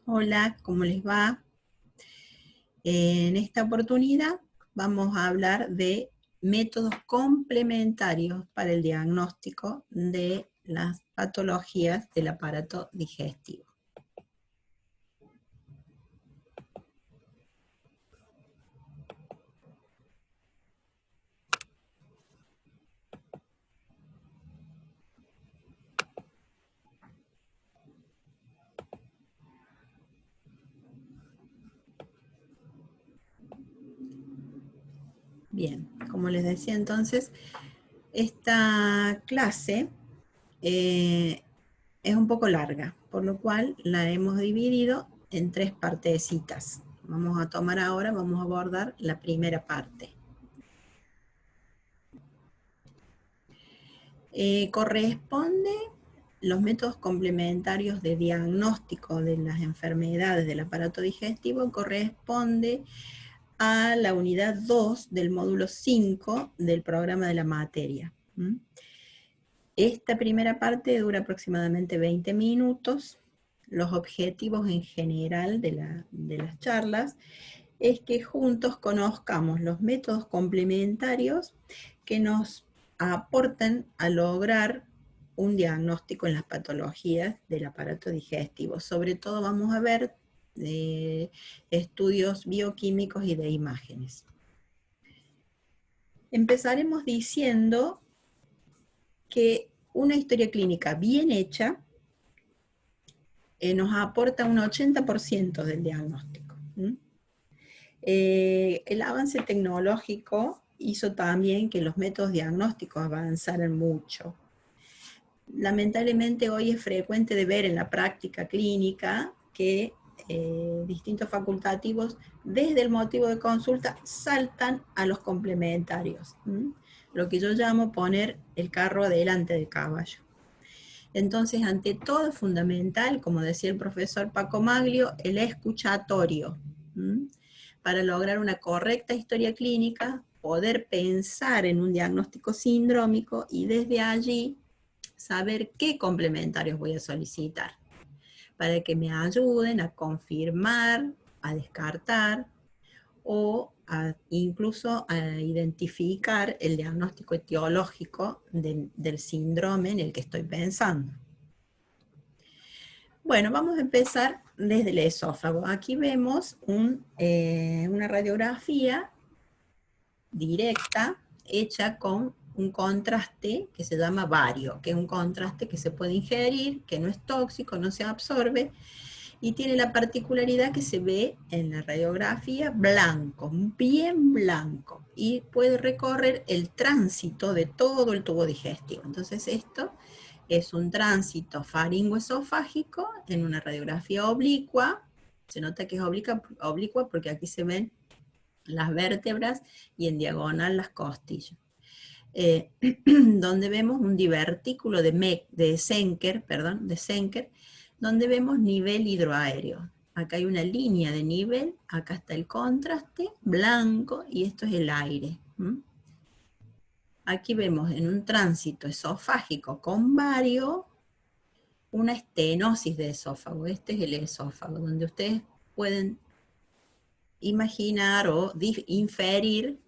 Hola, ¿cómo les va? En esta oportunidad vamos a hablar de métodos complementarios para el diagnóstico de las patologías del aparato digestivo. Bien, como les decía entonces, esta clase es un poco larga, por lo cual la hemos dividido en 3 partecitas. Vamos a abordar la primera parte. Corresponde los métodos complementarios de diagnóstico de las enfermedades del aparato digestivo, corresponde a la unidad 2 del módulo 5 del programa de la materia. Esta primera parte dura aproximadamente 20 minutos. Los objetivos en general de las charlas es que juntos conozcamos los métodos complementarios que nos aportan a lograr un diagnóstico en las patologías del aparato digestivo. Sobre todo vamos a ver estudios bioquímicos y de imágenes. Empezaremos diciendo que una historia clínica bien hecha nos aporta un 80% del diagnóstico. El avance tecnológico hizo también que los métodos diagnósticos avanzaran mucho. Lamentablemente hoy es frecuente de ver en la práctica clínica que distintos facultativos desde el motivo de consulta saltan a los complementarios. Lo que yo llamo poner el carro delante del caballo. Entonces, ante todo es fundamental, como decía el profesor Paco Maglio, el escuchatorio. Para lograr una correcta historia clínica, poder pensar en un diagnóstico sindrómico y desde allí saber qué complementarios voy a solicitar, para que me ayuden a confirmar, a descartar o incluso a identificar el diagnóstico etiológico del síndrome en el que estoy pensando. Bueno, vamos a empezar desde el esófago. Aquí vemos una radiografía directa hecha con un contraste que se llama bario, que es un contraste que se puede ingerir, que no es tóxico, no se absorbe, y tiene la particularidad que se ve en la radiografía blanco, bien blanco, y puede recorrer el tránsito de todo el tubo digestivo. Entonces esto es un tránsito faringoesofágico en una radiografía oblicua. Se nota que es oblicua porque aquí se ven las vértebras y en diagonal las costillas. Donde vemos un divertículo de Senker, donde vemos nivel hidroaéreo. Acá hay una línea de nivel, acá está el contraste blanco y esto es el aire. Aquí vemos en un tránsito esofágico con bario una estenosis de esófago. Este es el esófago, donde ustedes pueden imaginar o inferir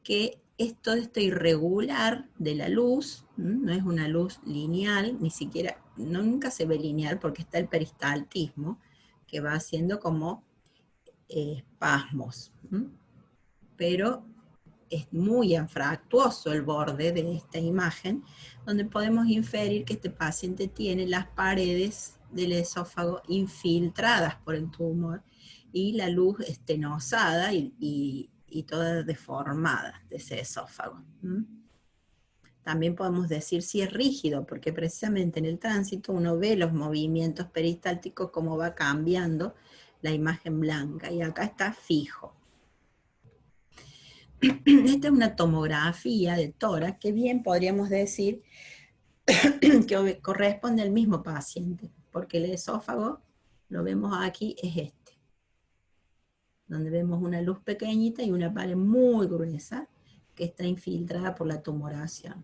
que esto irregular de la luz, no es una luz lineal, ni siquiera, nunca se ve lineal porque está el peristaltismo, que va haciendo como espasmos, pero es muy anfractuoso el borde de esta imagen, donde podemos inferir que este paciente tiene las paredes del esófago infiltradas por el tumor y la luz estenosada y toda deformada de ese esófago. También podemos decir si es rígido, porque precisamente en el tránsito uno ve los movimientos peristálticos, cómo va cambiando la imagen blanca, y acá está fijo. Esta es una tomografía de tórax que bien podríamos decir que corresponde al mismo paciente, porque el esófago, lo vemos aquí, es este, donde vemos una luz pequeñita y una pared muy gruesa que está infiltrada por la tumoración.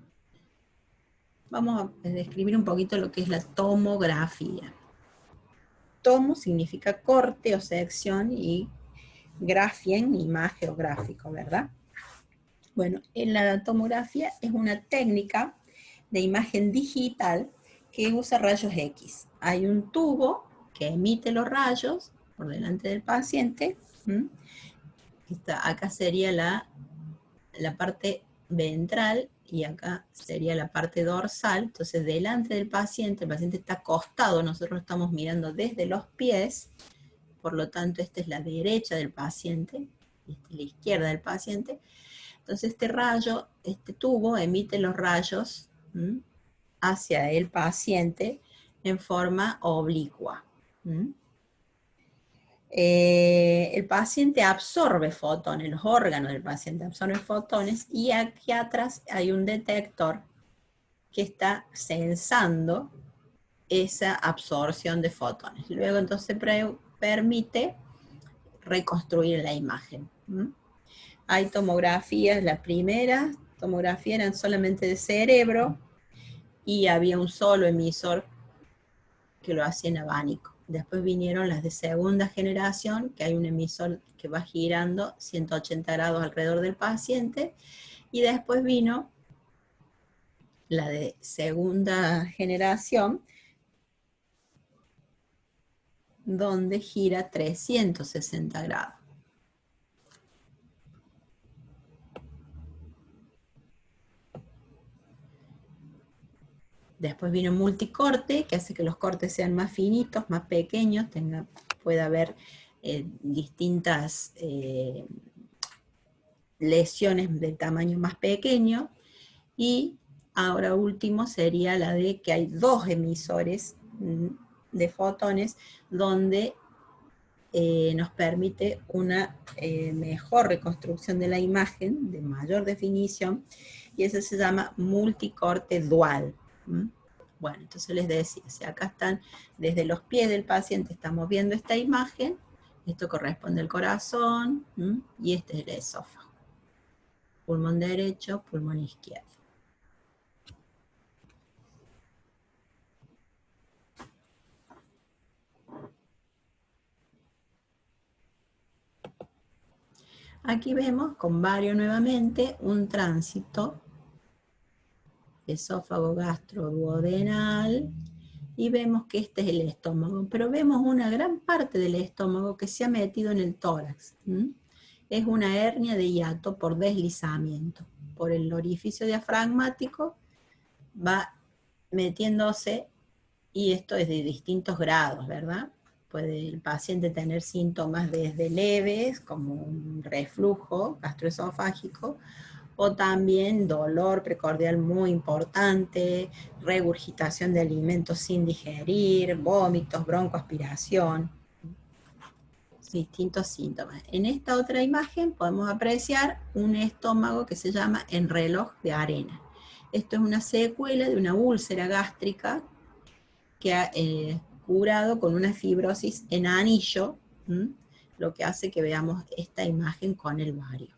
Vamos a describir un poquito lo que es la tomografía. tomo significa corte o sección, y grafien, imagen o gráfico, ¿verdad? Bueno, en la tomografía es una técnica de imagen digital que usa rayos X. Hay un tubo que emite los rayos por delante del paciente. Acá sería la parte ventral y acá sería la parte dorsal. Entonces, delante del paciente, el paciente está acostado, nosotros estamos mirando desde los pies, por lo tanto, esta es la derecha del paciente, esta es la izquierda del paciente. Entonces, este rayo, este tubo emite los rayos hacia el paciente en forma oblicua. El paciente absorbe fotones, los órganos del paciente absorben fotones, y aquí atrás hay un detector que está sensando esa absorción de fotones. Luego entonces permite reconstruir la imagen. Hay tomografías, la primera tomografía eran solamente de cerebro y había un solo emisor que lo hacía en abanico. Después vinieron las de segunda generación, que hay un emisor que va girando 180 grados alrededor del paciente, y después vino la de segunda generación, donde gira 360 grados. Después vino multicorte, que hace que los cortes sean más finitos, más pequeños, pueda haber distintas lesiones de tamaño más pequeño. Y ahora último sería la de que hay dos emisores de fotones, donde nos permite una mejor reconstrucción de la imagen, de mayor definición, y eso se llama multicorte dual. Bueno, entonces les decía, si acá están desde los pies del paciente, estamos viendo esta imagen, esto corresponde al corazón, y este es el esófago. Pulmón derecho, pulmón izquierdo. Aquí vemos con vario nuevamente un tránsito esófago gastroduodenal, y vemos que este es el estómago, pero vemos una gran parte del estómago que se ha metido en el tórax. Es una hernia de hiato por deslizamiento. Por el orificio diafragmático va metiéndose, y esto es de distintos grados, ¿verdad? Puede el paciente tener síntomas desde leves, como un reflujo gastroesofágico, o también dolor precordial muy importante, regurgitación de alimentos sin digerir, vómitos, broncoaspiración, distintos síntomas. En esta otra imagen podemos apreciar un estómago que se llama en reloj de arena. Esto es una secuela de una úlcera gástrica que ha curado con una fibrosis en anillo, lo que hace que veamos esta imagen con el vario.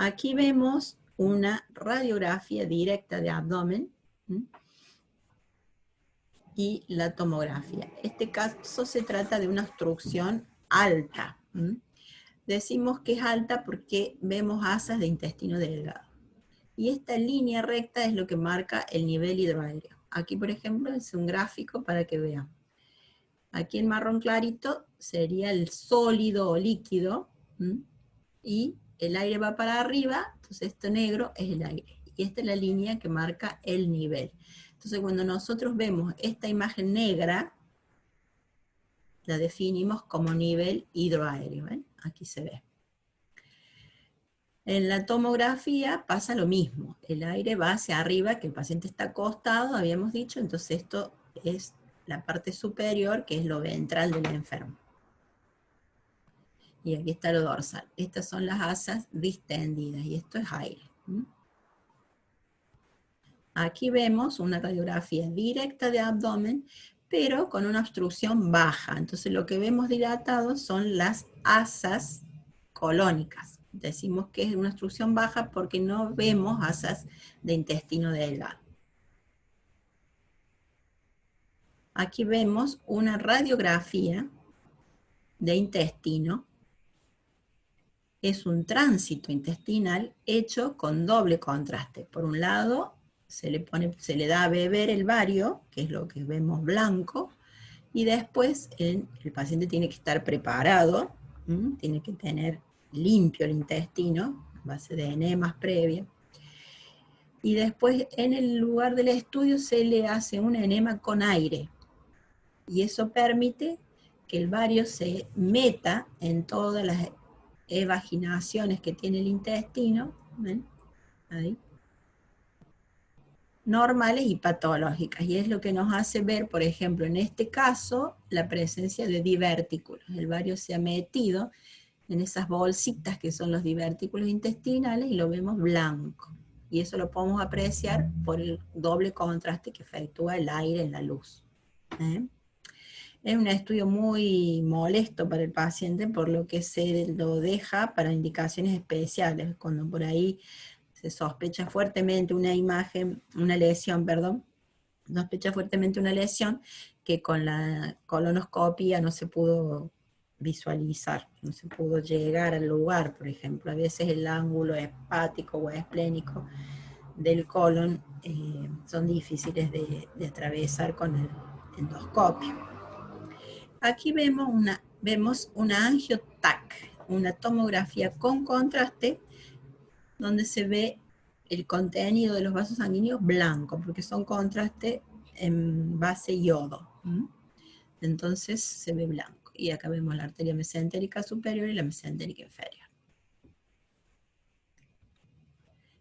Aquí vemos una radiografía directa de abdomen y la tomografía. Este caso se trata de una obstrucción alta. Decimos que es alta porque vemos asas de intestino delgado. Y esta línea recta es lo que marca el nivel hidroaéreo. Aquí, por ejemplo, es un gráfico para que vean. Aquí en marrón clarito sería el sólido o líquido, y el aire va para arriba, entonces esto negro es el aire. Y esta es la línea que marca el nivel. Entonces cuando nosotros vemos esta imagen negra, la definimos como nivel hidroaéreo. ¿Ven? Aquí se ve. En la tomografía pasa lo mismo. El aire va hacia arriba, que el paciente está acostado, habíamos dicho, entonces esto es la parte superior, que es lo ventral del enfermo. Y aquí está lo dorsal. Estas son las asas distendidas, y esto es aire. Aquí vemos una radiografía directa de abdomen, pero con una obstrucción baja. Entonces lo que vemos dilatado son las asas colónicas. Decimos que es una obstrucción baja porque no vemos asas de intestino delgado. Aquí vemos una radiografía de intestino. Es un tránsito intestinal hecho con doble contraste. Por un lado, se le da a beber el bario, que es lo que vemos blanco, y después el paciente tiene que estar preparado, tiene que tener limpio el intestino, a base de enemas previas. Y después en el lugar del estudio se le hace un enema con aire. Y eso permite que el bario se meta en todas las evaginaciones que tiene el intestino, ¿ven? Ahí, normales y patológicas. Y es lo que nos hace ver, por ejemplo, en este caso, la presencia de divertículos. El bario se ha metido en esas bolsitas que son los divertículos intestinales y lo vemos blanco. Y eso lo podemos apreciar por el doble contraste que efectúa el aire en la luz. Es un estudio muy molesto para el paciente, por lo que se lo deja para indicaciones especiales, cuando por ahí se sospecha fuertemente una lesión, sospecha fuertemente una lesión que con la colonoscopia no se pudo visualizar, no se pudo llegar al lugar, por ejemplo. A veces el ángulo hepático o esplénico del colon son difíciles de atravesar con el endoscopio. Aquí vemos una angiotac, una tomografía con contraste, donde se ve el contenido de los vasos sanguíneos blanco, porque son contraste en base yodo. Entonces se ve blanco. Y acá vemos la arteria mesentérica superior y la mesentérica inferior.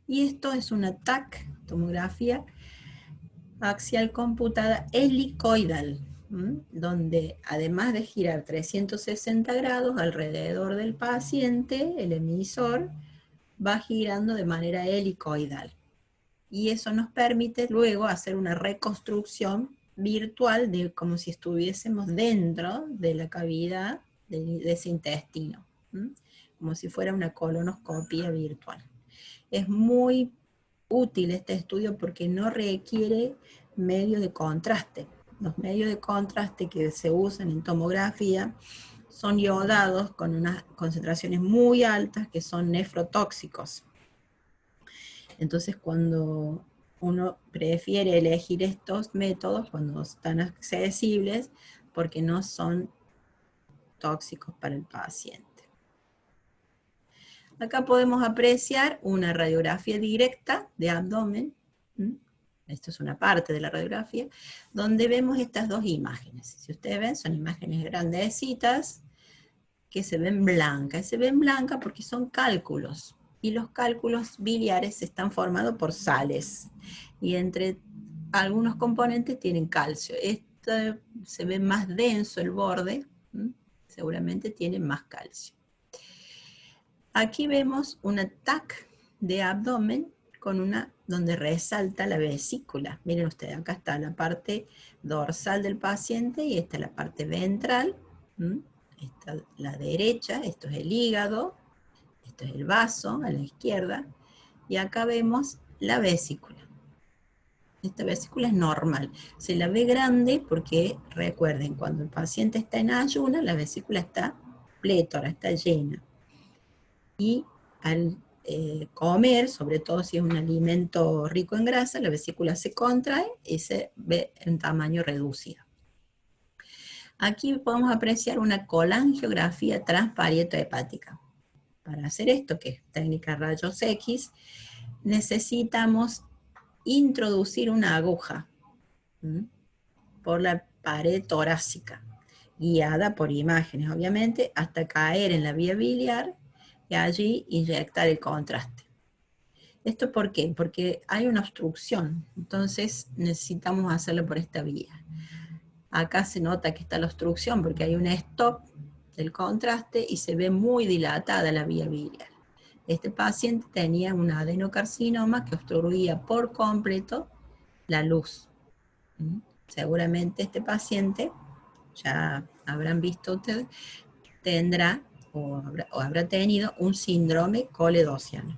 Y esto es una TAC, tomografía axial computada helicoidal, donde además de girar 360 grados alrededor del paciente, el emisor va girando de manera helicoidal. Y eso nos permite luego hacer una reconstrucción virtual de como si estuviésemos dentro de la cavidad de ese intestino, como si fuera una colonoscopia virtual. Es muy útil este estudio porque no requiere medios de contraste. Los medios de contraste que se usan en tomografía son iodados con unas concentraciones muy altas que son nefrotóxicos. Entonces, cuando uno prefiere elegir estos métodos, cuando están accesibles, porque no son tóxicos para el paciente. Acá podemos apreciar una radiografía directa de abdomen. Esto es una parte de la radiografía, donde vemos estas dos imágenes. Si ustedes ven, son imágenes grandecitas que se ven blancas. Se ven blancas porque son cálculos. Y los cálculos biliares están formados por sales. Y entre algunos componentes tienen calcio. Esto se ve más denso el borde, seguramente tiene más calcio. Aquí vemos una TAC de abdomen donde resalta la vesícula. Miren ustedes, acá está la parte dorsal del paciente y esta es la parte ventral. Esta es la derecha, esto es el hígado, esto es el vaso a la izquierda, y acá vemos la vesícula. Esta vesícula es normal. Se la ve grande porque, recuerden, cuando el paciente está en ayuno, la vesícula está plétora, está llena. Y al comer, sobre todo si es un alimento rico en grasa, la vesícula se contrae y se ve en tamaño reducido. Aquí podemos apreciar una colangiografía transparieto-hepática. Para hacer esto, que es técnica rayos X, necesitamos introducir una aguja por la pared torácica, guiada por imágenes, obviamente, hasta caer en la vía biliar y allí inyectar el contraste. ¿Esto por qué? Porque hay una obstrucción, entonces necesitamos hacerlo por esta vía. Acá se nota que está la obstrucción porque hay un stop del contraste y se ve muy dilatada la vía biliar. Este paciente tenía un adenocarcinoma que obstruía por completo la luz. Seguramente este paciente, ya habrán visto ustedes, tendrá o habrá tenido un síndrome coledociano,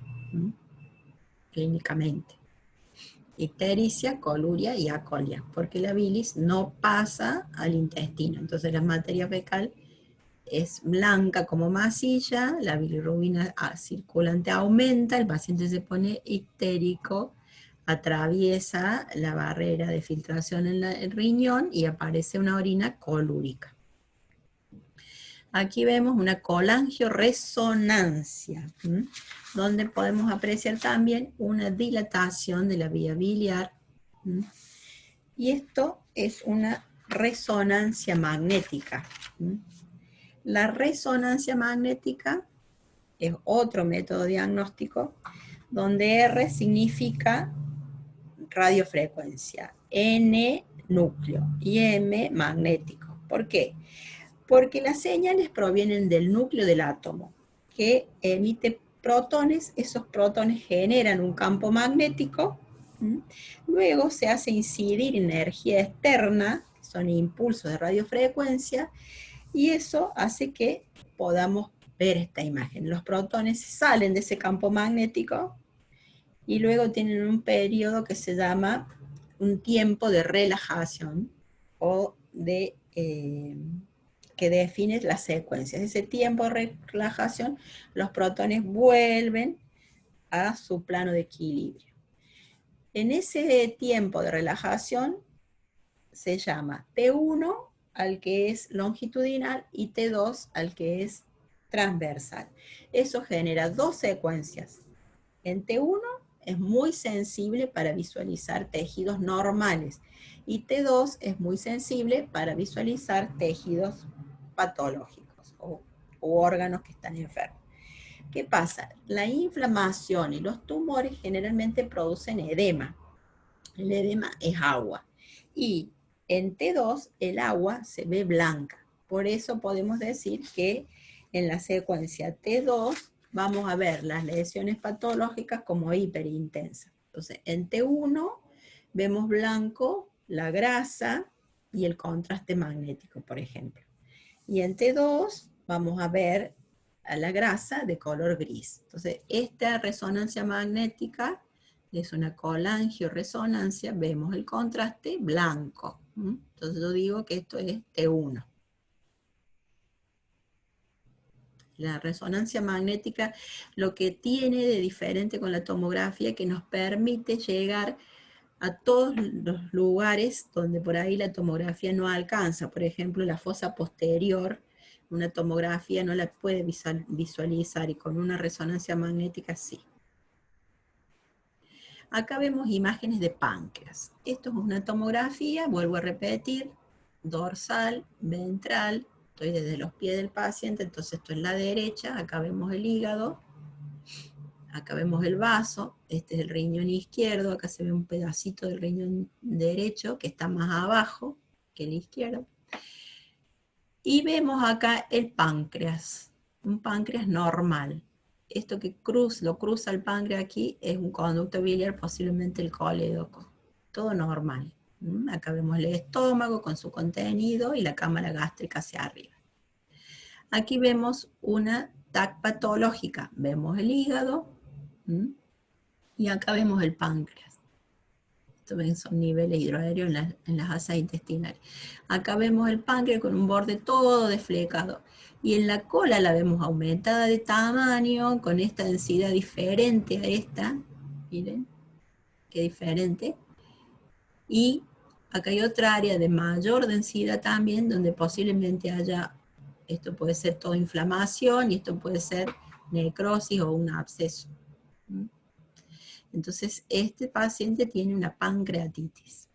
clínicamente. ictericia, coluria y acolia, porque la bilis no pasa al intestino. Entonces la materia fecal es blanca como masilla, la bilirrubina circulante aumenta, el paciente se pone ictérico, atraviesa la barrera de filtración en el riñón y aparece una orina colúrica. Aquí vemos una colangioresonancia, donde podemos apreciar también una dilatación de la vía biliar. Y esto es una resonancia magnética. La resonancia magnética es otro método diagnóstico donde R significa radiofrecuencia, N núcleo y M magnético. ¿Por qué? Porque las señales provienen del núcleo del átomo, que emite protones, esos protones generan un campo magnético, luego se hace incidir energía externa, que son impulsos de radiofrecuencia, y eso hace que podamos ver esta imagen. Los protones salen de ese campo magnético y luego tienen un periodo que se llama un tiempo de relajación o de que define las secuencias. Ese tiempo de relajación, los protones vuelven a su plano de equilibrio. En ese tiempo de relajación se llama T1 al que es longitudinal y T2 al que es transversal. Eso genera dos secuencias. En T1 es muy sensible para visualizar tejidos normales y T2 es muy sensible para visualizar tejidos patológicos o órganos que están enfermos. ¿Qué pasa? La inflamación y los tumores generalmente producen edema. El edema es agua. Y en T2 el agua se ve blanca. Por eso podemos decir que en la secuencia T2 vamos a ver las lesiones patológicas como hiperintensas. Entonces, en T1 vemos blanco la grasa y el contraste magnético, por ejemplo. Y en T2 vamos a ver a la grasa de color gris. Entonces, esta resonancia magnética es una colangioresonancia, vemos el contraste blanco. Entonces yo digo que esto es T1. La resonancia magnética lo que tiene de diferente con la tomografía que nos permite llegar a todos los lugares donde por ahí la tomografía no alcanza. Por ejemplo, la fosa posterior, una tomografía no la puede visualizar y con una resonancia magnética sí. Acá vemos imágenes de páncreas. Esto es una tomografía, vuelvo a repetir, dorsal, ventral, estoy desde los pies del paciente, entonces esto es la derecha, acá vemos el hígado, acá vemos el vaso, este es el riñón izquierdo, acá se ve un pedacito del riñón derecho que está más abajo que el izquierdo. Y vemos acá el páncreas, un páncreas normal. Esto que lo cruza el páncreas aquí es un conducto biliar, posiblemente el colédoco. Todo normal. Acá vemos el estómago con su contenido y la cámara gástrica hacia arriba. Aquí vemos una TAC patológica. Vemos el hígado y acá vemos el páncreas. Estos son niveles hidroaéreos en las asas intestinales. Acá vemos el páncreas con un borde todo desflecado. Y en la cola la vemos aumentada de tamaño, con esta densidad diferente a esta. Miren, qué diferente. Y acá hay otra área de mayor densidad también, donde posiblemente haya, esto puede ser toda inflamación, y esto puede ser necrosis o un absceso. Entonces, este paciente tiene una pancreatitis.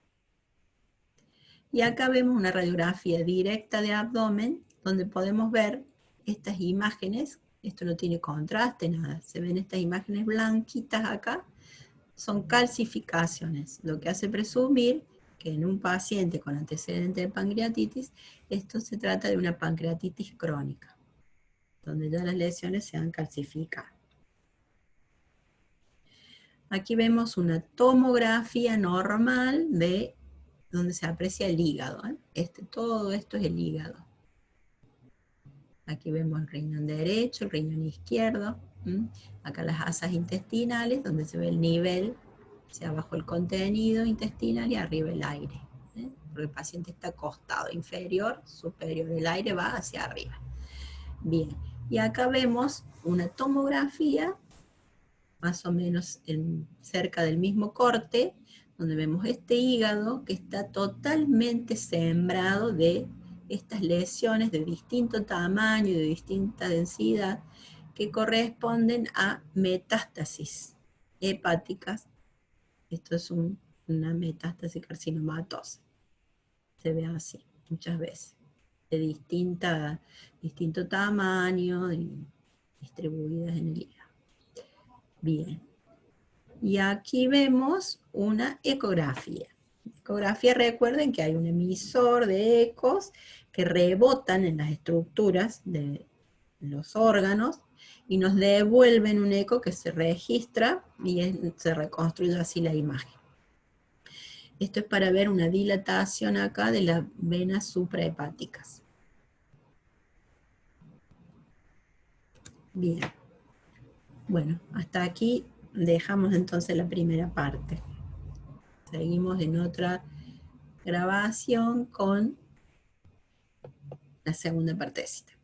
Y acá vemos una radiografía directa de abdomen, donde podemos ver estas imágenes. Esto no tiene contraste, nada. Se ven estas imágenes blanquitas acá. Son calcificaciones, lo que hace presumir que en un paciente con antecedente de pancreatitis, esto se trata de una pancreatitis crónica, donde ya las lesiones se han calcificado. Aquí vemos una tomografía normal de donde se aprecia el hígado. Todo esto es el hígado. Aquí vemos el riñón derecho, el riñón izquierdo. Acá las asas intestinales, donde se ve el nivel O sea, abajo el contenido intestinal y arriba el aire. Porque el paciente está acostado, inferior, superior, el aire va hacia arriba. Bien, y acá vemos una tomografía, más o menos cerca del mismo corte, donde vemos este hígado que está totalmente sembrado de estas lesiones de distinto tamaño y de distinta densidad que corresponden a metástasis hepáticas. Esto es una metástasis carcinomatosa. Se ve así muchas veces, de distinto tamaño y distribuidas en el hígado. Bien. Y aquí vemos una ecografía. Ecografía, recuerden que hay un emisor de ecos que rebotan en las estructuras de los órganos y nos devuelven un eco que se registra y se reconstruye así la imagen. Esto es para ver una dilatación acá de las venas suprahepáticas. Bien. Bueno, hasta aquí dejamos entonces la primera parte. Seguimos en otra grabación con la segunda partecita.